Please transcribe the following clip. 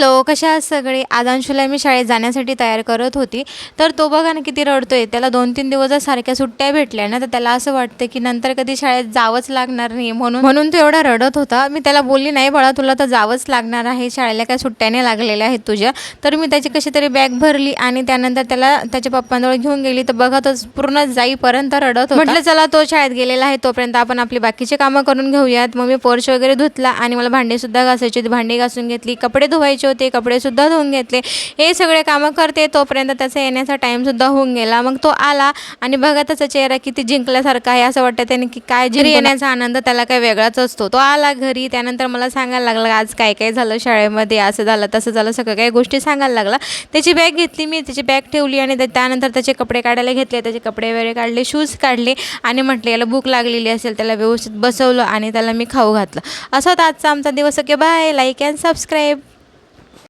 Hello, कशा आहात सगळे? आज अंशूला मी शाळेत जाण्यासाठी तयार करत होती, तर तो बघा ना किती रडतोय. त्याला 2-3 दिवस सारख्या सुट्ट्या भेटल्या ना, तर त्याला असं वाटतं की नंतर कधी शाळेत जावंच लागणार नाही म्हणून म्हणून तो एवढा रडत होता. मी त्याला बोलली, "नाही बाळा, तुला तर जावंच लागणार आहे. शाळेला काय सुट्ट्या नाही लागलेल्या आहेत तुझ्या." तर मी त्याची कशी तरी बॅग भरली आणि त्यानंतर त्याला त्याच्या पप्पांजवळ घेऊन गेली. तर बघा तो पूर्ण जाईपर्यंत रडत होता. म्हटलं चला तो शाळेत गेलेला आहे, तोपर्यंत आपण आपली बाकीची कामं करून घेऊयात. मग मी पोर्च वगैरे धुतला आणि मला भांडीसुद्धा घासायची होती, भांडी घासून घेतली. कपडे धुवायचे होते, कपडेसुद्धा धुवून घेतले. हे सगळे कामं करते तोपर्यंत त्याचा येण्याचा टाईमसुद्धा होऊन गेला. मग तो आला आणि बघा त्याचा चेहरा किती जिंकल्यासारखा आहे. असं वाटतं त्याने की काय घरी येण्याचा आनंद त्याला काही वेगळाच असतो. तो आला घरी, त्यानंतर मला सांगायला लागला आज काय काय झालं शाळेमध्ये, असं झालं तसं झालं, सगळं काही गोष्टी सांगायला लागला. त्याची बॅग घेतली मी, त्याची बॅग ठेवली आणि त्यानंतर त्याचे कपडे काढायला घेतले. त्याचे कपडे वगैरे काढले, शूज काढले आणि म्हटले याला भूक लागलेली असेल, त्याला व्यवस्थित बसवलं आणि त्याला मी खाऊ घातलं. असा होता आजचा आमचा दिवस. Okay, bye. Like and subscribe.